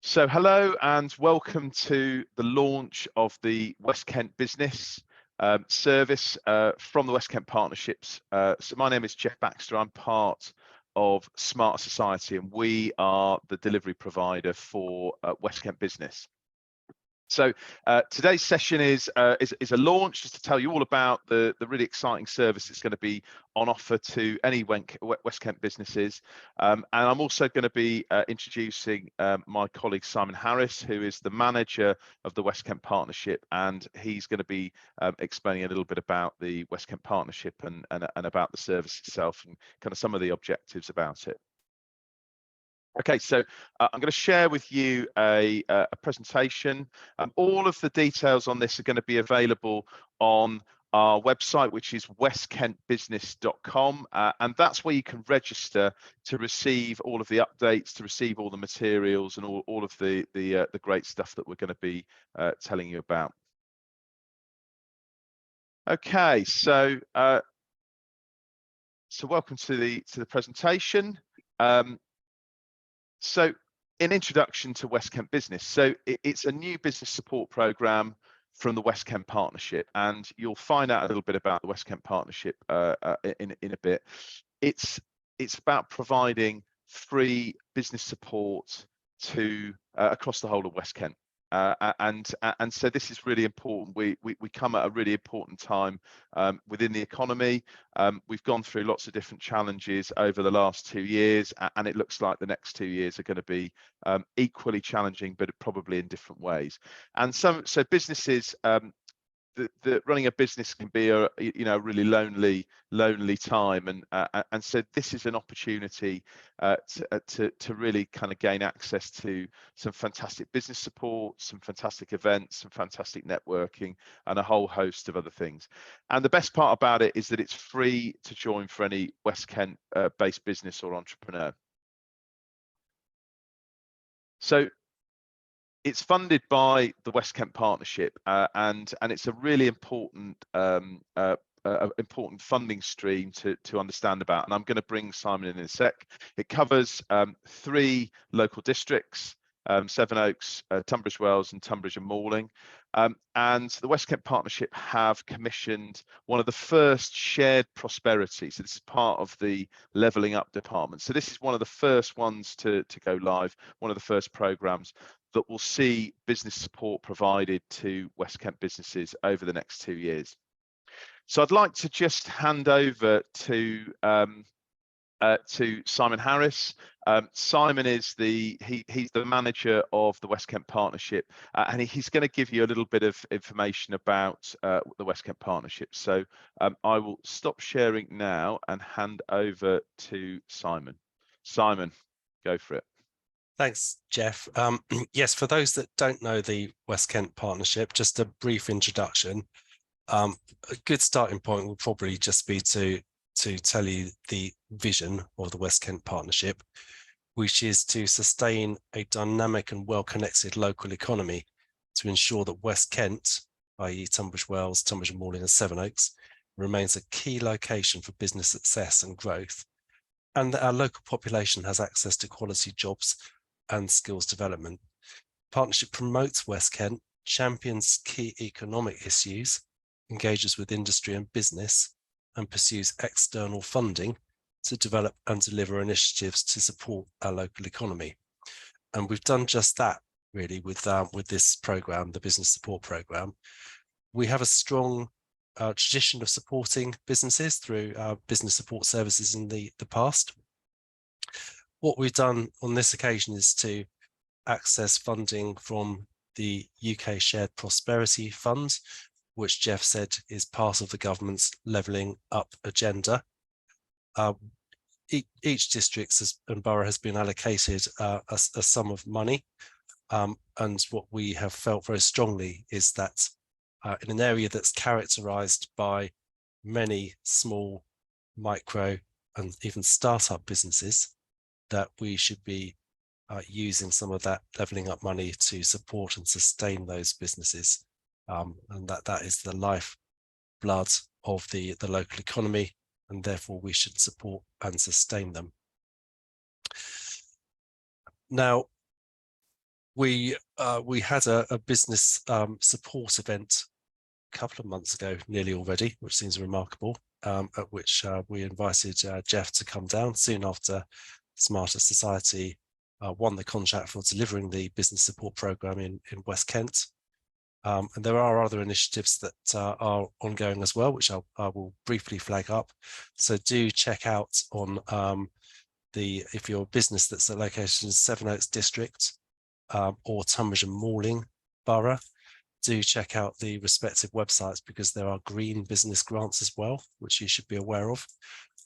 So hello and welcome to the launch of the West Kent Business service from the West Kent Partnerships. So my name is Jeff Baxter. I'm part of Smart Society and we are the delivery provider for West Kent Business. So today's session is a launch just to tell you all about the really exciting service that's going to be on offer to any West Kent businesses. And I'm also going to be introducing my colleague Simon Harris, who is the manager of the West Kent Partnership, and he's going to be explaining a little bit about the West Kent Partnership and about the service itself and kind of some of the objectives about it. Okay, so I'm going to share with you a presentation. All of the details on this are going to be available on our website, which is westkentbusiness.com, and that's where you can register to receive all of the updates, to receive all the materials and all of the great stuff that we're going to be telling you about. Okay, so welcome to the presentation. So in introduction to West Kent Business, so it's a new business support program from the West Kent Partnership, and you'll find out a little bit about the West Kent Partnership in a bit. It's about providing free business support to across the whole of West Kent. And so this is really important. We come at a really important time within the economy. We've gone through lots of different challenges over the last 2 years, and it looks like the next 2 years are going to be equally challenging, but probably in different ways. And so businesses, the running a business can be a really lonely time, and so this is an opportunity to really kind of gain access to some fantastic business support, some fantastic events, some fantastic networking, and a whole host of other things. And the best part about it is that it's free to join for any West Kent based business or entrepreneur. So it's funded by the West Kent Partnership, and it's a really important important funding stream to understand about. And I'm going to bring Simon in a sec. It covers 3 local districts: Sevenoaks, Tunbridge Wells, and Tonbridge and Malling. And the West Kent Partnership have commissioned one of the first shared prosperity. So this is part of the levelling up department. So this is one of the first ones to go live, one of the first programmes that will see business support provided to West Kent businesses over the next 2 years. So I'd like to just hand over to Simon Harris. Simon is he's the manager of the West Kent Partnership, and he's going to give you a little bit of information about the West Kent Partnership. So I will stop sharing now and hand over to Simon. Simon, go for it. Thanks, Jeff. Yes, for those that don't know the West Kent Partnership, just a brief introduction. A good starting point will probably just be to tell you the vision of the West Kent Partnership, which is to sustain a dynamic and well-connected local economy to ensure that West Kent, i.e. Tunbridge Wells, Tunbridge and Malling and Sevenoaks, remains a key location for business success and growth, and that our local population has access to quality jobs and skills development. Partnership promotes West Kent, champions key economic issues, engages with industry and business, and pursues external funding to develop and deliver initiatives to support our local economy. And we've done just that really with this program, the business support program. We have a strong tradition of supporting businesses through our business support services in the past. What we've done on this occasion is to access funding from the UK Shared Prosperity Fund, which Jeff said is part of the government's levelling up agenda. Each district and borough has been allocated a sum of money, and what we have felt very strongly is that in an area that's characterised by many small, micro and even startup businesses, that we should be using some of that levelling up money to support and sustain those businesses, and that is the lifeblood of the local economy, and therefore we should support and sustain them. Now, We had a business support event a couple of months ago, nearly already, which seems remarkable, at which we invited Jeff to come down soon after Smarter Society won the contract for delivering the business support program in West Kent. And there are other initiatives that are ongoing as well, which I will briefly flag up. So do check out on if you're a business that's located in Sevenoaks district or Tunbridge and Malling Borough, do check out the respective websites, because there are green business grants as well, which you should be aware of.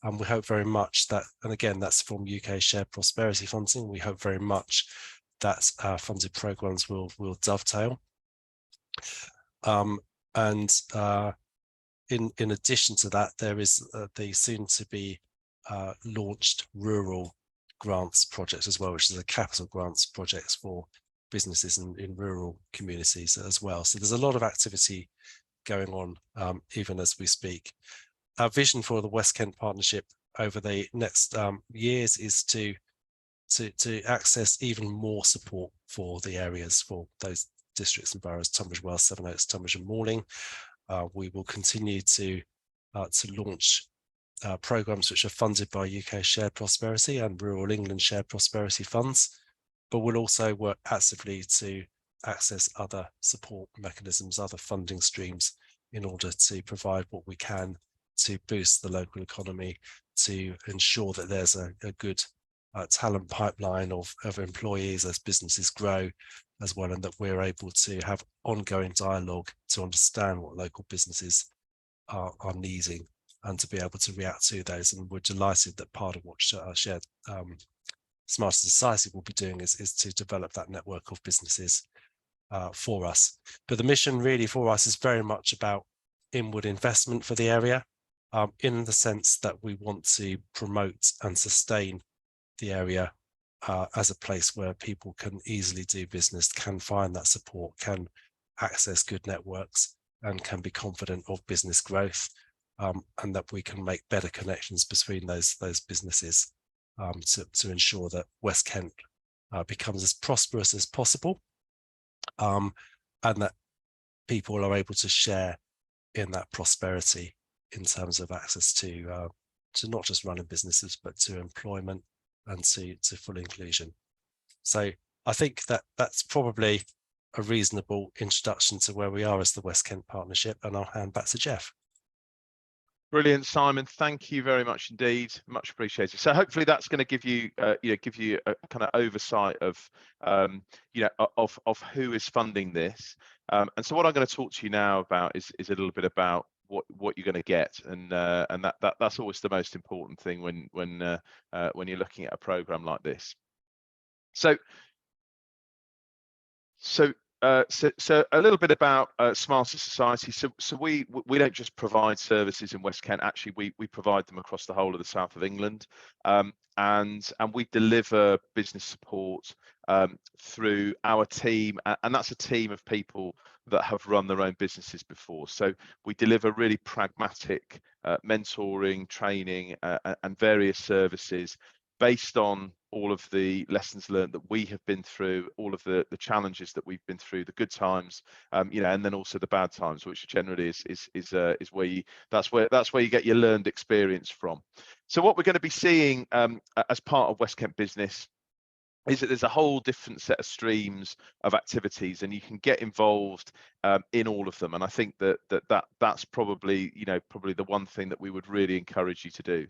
And we hope very much that, and again, that's from UK Shared Prosperity Funding, we hope very much that funded programs will dovetail. In addition to that, there is the soon to be launched rural grants project as well, which is a capital grants project for businesses in rural communities as well. So there's a lot of activity going on even as we speak. Our vision for the West Kent Partnership over the next years is to access even more support for the areas, for those districts and boroughs, Tunbridge Wells, Sevenoaks, Tunbridge and Malling. We will continue to launch programs which are funded by UK Shared Prosperity and Rural England Shared Prosperity funds, but we'll also work actively to access other support mechanisms, other funding streams, in order to provide what we can to boost the local economy, to ensure that there's a good talent pipeline of employees as businesses grow as well, and that we're able to have ongoing dialogue to understand what local businesses are needing and to be able to react to those. And we're delighted that part of what Shared Smarter Society will be doing is to develop that network of businesses for us. But the mission really for us is very much about inward investment for the area, in the sense that we want to promote and sustain the area as a place where people can easily do business, can find that support, can access good networks, and can be confident of business growth, and that we can make better connections between those businesses to ensure that West Kent becomes as prosperous as possible, and that people are able to share in that prosperity in terms of access to not just running businesses, but to employment and to full inclusion. So I think that's probably a reasonable introduction to where we are as the West Kent Partnership, and I'll hand back to Jeff. Brilliant, Simon. Thank you very much indeed. Much appreciated. So hopefully that's going to give you, give you a kind of oversight of, of who is funding this. And so what I'm going to talk to you now about is a little bit about what you're going to get, and that's always the most important thing when you're looking at a program like this. So a little bit about Smarter Society. So we don't just provide services in West Kent. Actually, we provide them across the whole of the south of England, and we deliver business support through our team, and that's a team of people that have run their own businesses before. So we deliver really pragmatic mentoring, training, and various services based on all of the lessons learned that we have been through, all of the challenges that we've been through, the good times, and then also the bad times, which generally is where that's where you get your learned experience from. So what we're going to be seeing as part of West Kent Business is that there's a whole different set of streams of activities, and you can get involved in all of them. And I think that's probably the one thing that we would really encourage you to do.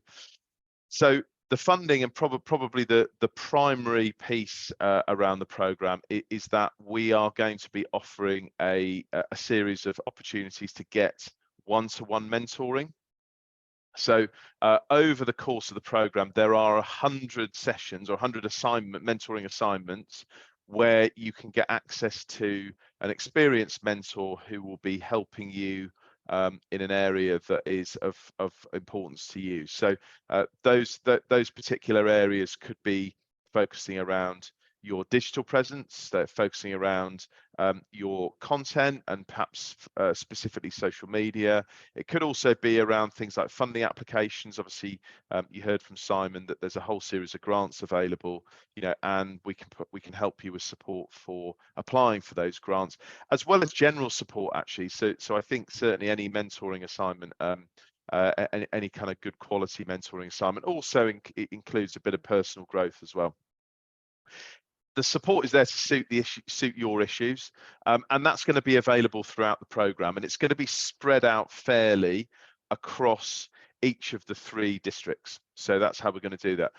So the funding, and probably the primary piece around the programme is that we are going to be offering a series of opportunities to get one-to-one mentoring. So over the course of the programme, there are 100 sessions or 100 mentoring assignments where you can get access to an experienced mentor who will be helping you in an area that is of importance to you. So those particular areas could be focusing around your digital presence, focusing around your content and perhaps specifically social media. It could also be around things like funding applications. Obviously, you heard from Simon that there's a whole series of grants available, and we can help you with support for applying for those grants, as well as general support actually. So I think certainly any mentoring assignment, any kind of good quality mentoring assignment, also it includes a bit of personal growth as well. The support is there to suit your issues, and that's going to be available throughout the programme, and it's going to be spread out fairly across each of the 3 districts. So that's how we're going to do that.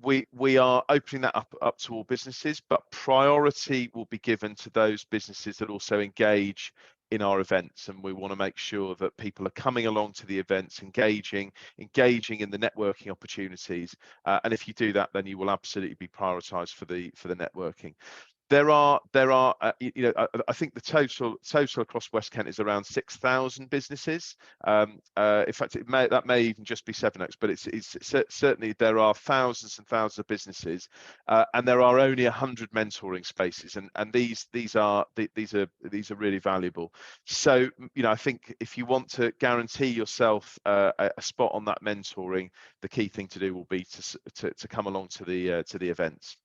We are opening that up to all businesses, but priority will be given to those businesses that also engage in our events, and we want to make sure that people are coming along to the events, engaging in the networking opportunities, and if you do that, then you will absolutely be prioritized for the networking. There are I think the total across West Kent is around 6,000 businesses. In fact, that may even just be Sevenoaks, but it's certainly there are thousands and thousands of businesses, and there are only 100 mentoring spaces, and these are really valuable. So I think if you want to guarantee yourself a spot on that mentoring, the key thing to do will be to come along to the events.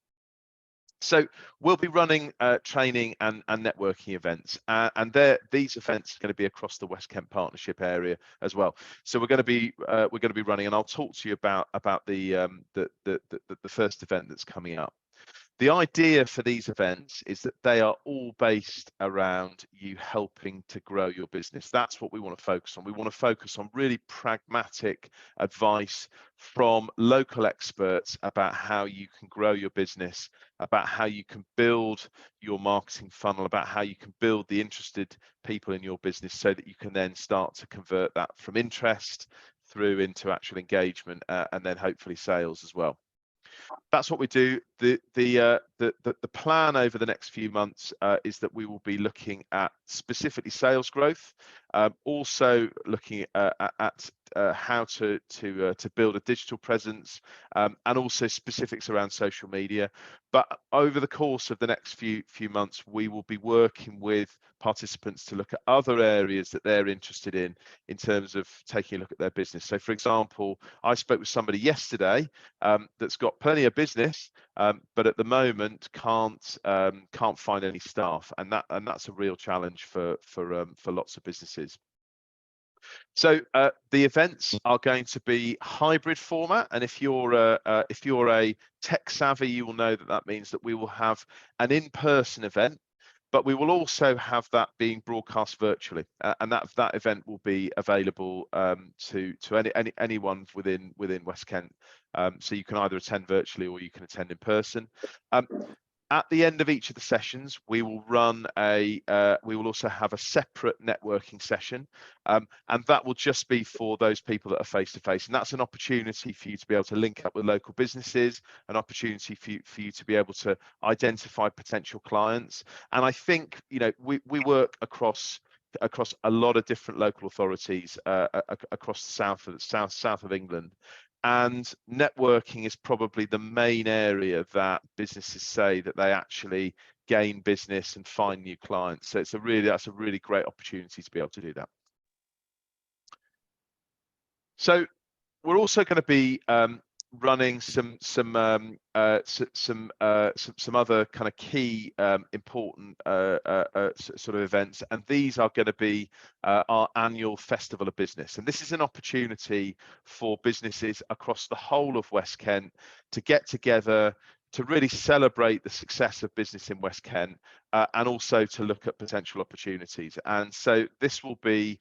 So we'll be running training and networking events, and these events are going to be across the West Kent Partnership area as well. So we're going to be running, and I'll talk to you about the first event that's coming up. The idea for these events is that they are all based around you helping to grow your business. That's what we want to focus on. We want to focus on really pragmatic advice from local experts about how you can grow your business, about how you can build your marketing funnel, about how you can build the interested people in your business so that you can then start to convert that from interest through into actual engagement, and then hopefully sales as well. That's what we do. The plan over the next few months is that we will be looking at specifically sales growth, also looking at how to build a digital presence, and also specifics around social media. But over the course of the next few months, we will be working with participants to look at other areas that they're interested in terms of taking a look at their business. So, for example, I spoke with somebody yesterday that's got plenty of business, but at the moment can't find any staff, and that's a real challenge for lots of businesses. So the events are going to be hybrid format, and if you're a tech savvy, you will know that means that we will have an in-person event, but we will also have that being broadcast virtually, and that event will be available to anyone within West Kent. So you can either attend virtually or you can attend in person. At the end of each of the sessions, we will also have a separate networking session, and that will just be for those people that are face to face, and that's an opportunity for you to be able to link up with local businesses, an opportunity for you to be able to identify potential clients. And I think we work across a lot of different local authorities across the south of England. And networking is probably the main area that businesses say that they actually gain business and find new clients. So that's a really great opportunity to be able to do that. So we're also going to be running some other kind of key important sort of events, and these are going to be our annual Festival of Business, and this is an opportunity for businesses across the whole of West Kent to get together to really celebrate the success of business in West Kent, and also to look at potential opportunities. And so this will be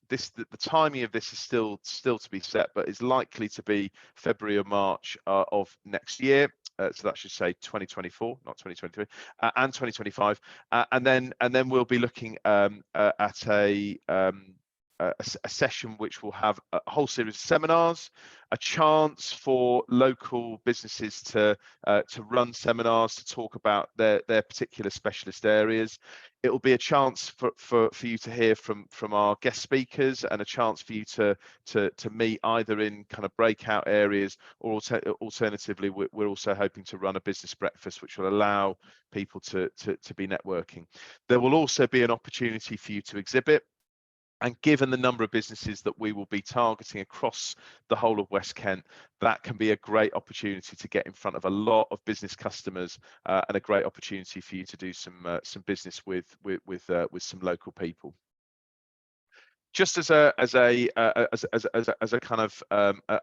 the timing of this is still to be set, but is likely to be February or March of next year. So that should say 2024, not 2023, and 2025, and then we'll be looking at a a session which will have a whole series of seminars, a chance for local businesses to run seminars to talk about their particular specialist areas. It will be a chance for you to hear from our guest speakers, and a chance for you to meet either in kind of breakout areas, or alternatively we're also hoping to run a business breakfast which will allow people to be networking. There will also be an opportunity for you to exhibit. And given the number of businesses that we will be targeting across the whole of West Kent, that can be a great opportunity to get in front of a lot of business customers, and a great opportunity for you to do some business with some local people. Just as a kind of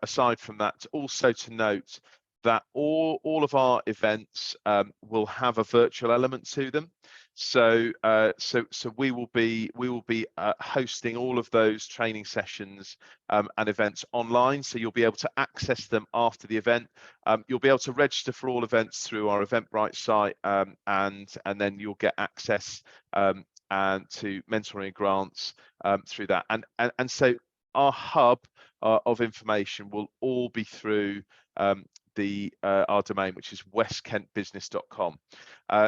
aside from that, also to note that all of our events will have a virtual element to them. So we will be hosting all of those training sessions and events online. So you'll be able to access them after the event. You'll be able to register for all events through our Eventbrite site, and then you'll get access and to mentoring grants through that. And so our hub of information will all be through our domain, which is westkentbusiness.com.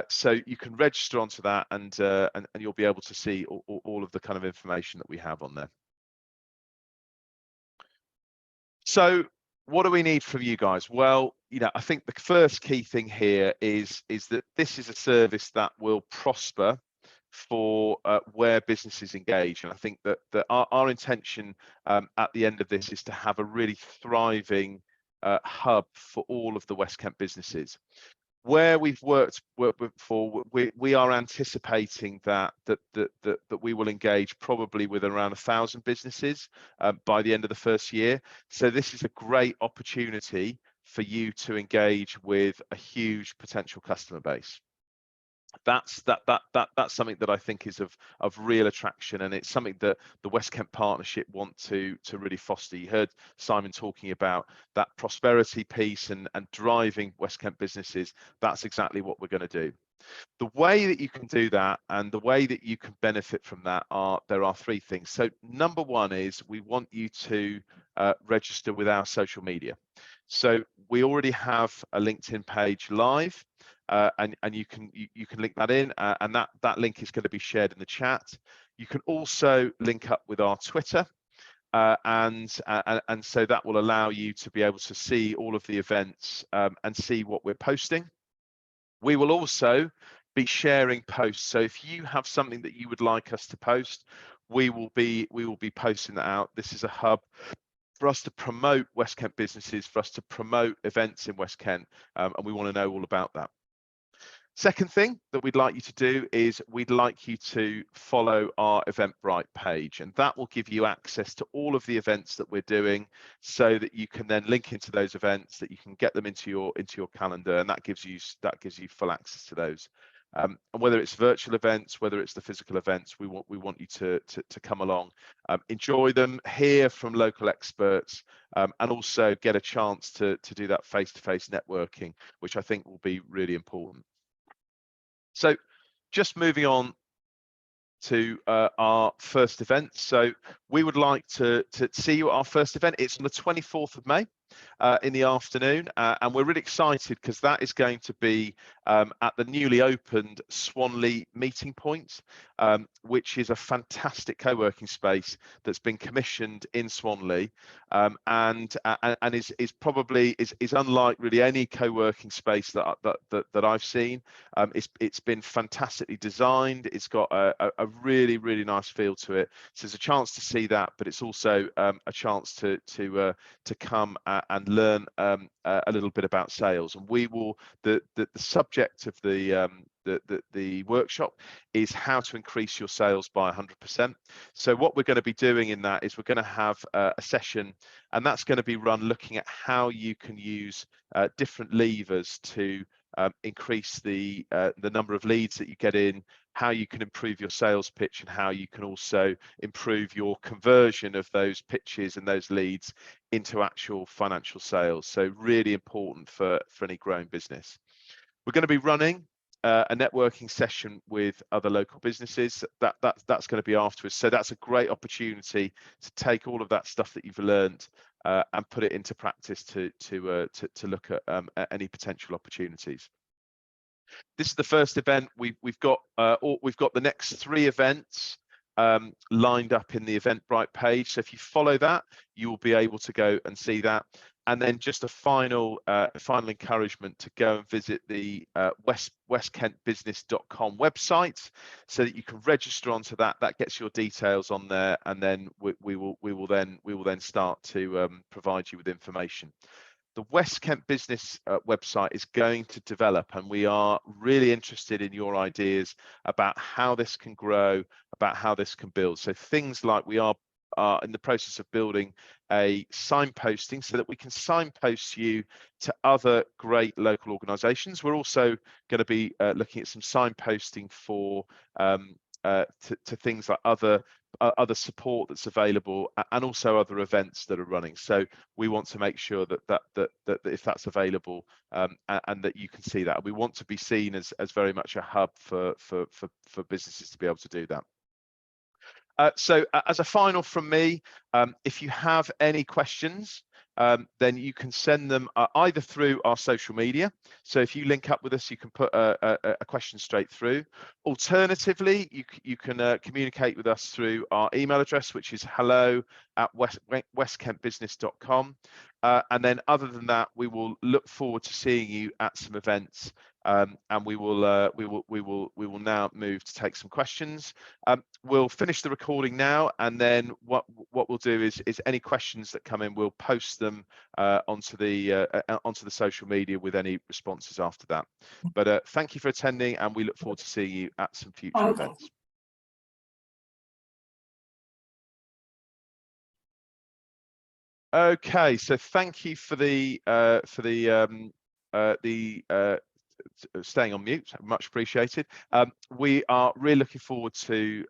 So you can register onto that, and you'll be able to see all of the kind of information that we have on there. So what do we need from you guys? Well, I think the first key thing here is that this is a service that will prosper for where businesses engage. And I think that our intention at the end of this is to have a really thriving hub for all of the West Kent businesses. Where we've worked before, we are anticipating that we will engage probably with around 1,000 businesses by the end of the first year. So this is a great opportunity for you to engage with a huge potential customer base. That's something that I think is of real attraction, and it's something that the West Kent Partnership want to really foster. You heard Simon talking about that prosperity piece and driving West Kent businesses. That's exactly what we're going to do. The way that you can do that and the way that you can benefit from that there are three things. So number one is we want you to register with our social media. So we already have a LinkedIn page live, and you can link that in, and that link is going to be shared in the chat. You can also link up with our Twitter, and so that will allow you to be able to see all of the events and see what we're posting. We will also be sharing posts. So if you have something that you would like us to post, we will be posting that out. This is a hub for us to promote West Kent businesses, for us to promote events in West Kent, and we want to know all about that. Second thing that we'd like you to do is we'd like you to follow our Eventbrite page, and that will give you access to all of the events that we're doing, so that you can then link into those events, that you can get them into your calendar, and that gives you full access to those. And whether it's virtual events, whether it's the physical events, we want you to come along, enjoy them, hear from local experts, and also get a chance to do that face-to-face networking, which I think will be really important. So just moving on to our first event. So we would like to see you at our first event. It's on the 24th of May in the afternoon, and we're really excited because that is going to be at the newly opened Swanley Meeting Point, which is a fantastic co-working space that's been commissioned in Swanley, and is probably unlike really any co-working space that I've seen. It's been fantastically designed. It's got a really nice feel to it. So there's a chance to see that, but it's also a chance to come and learn a little bit about sales. And we will the subject of the workshop is how to increase your sales by 100%. So what we're going to be doing in that is we're going to have a session, and that's going to be run looking at how you can use different levers to increase the number of leads that you get in, how you can improve your sales pitch, and how you can also improve your conversion of those pitches and those leads into actual financial sales. So really important for any growing business. We're going to be running a networking session with other local businesses. That's going to be afterwards. So that's a great opportunity to take all of that stuff that you've learned and put it into practice to look at any potential opportunities. This is the first event. We've got the next 3 events lined up in the Eventbrite page. So if you follow that, you will be able to go and see that. And then just a final encouragement to go and visit the westkentbusiness.com website so that you can register onto that. That gets your details on there, and then we will then start to provide you with information. The West Kent Business website is going to develop, and we are really interested in your ideas about how this can grow, about how this can build. So things like we are in the process of building a signposting so that we can signpost you to other great local organisations. We're also going to be looking at some signposting for to things like other support that's available, and also other events that are running. So we want to make sure that if that's available and that you can see that. We want to be seen as very much a hub for businesses to be able to do that. So as a final from me, if you have any questions, then you can send them either through our social media. So if you link up with us, you can put a question straight through. Alternatively, you can communicate with us through our email address, which is hello@westkentbusiness.com. And then other than that, we will look forward to seeing you at some events. And we will now move to take some questions. We'll finish the recording now, and then what we'll do is any questions that come in, we'll post them onto the social media with any responses after that. But thank you for attending, and we look forward to seeing you at some future events. Okay, so thank you for the staying on mute, much appreciated. We are really looking forward to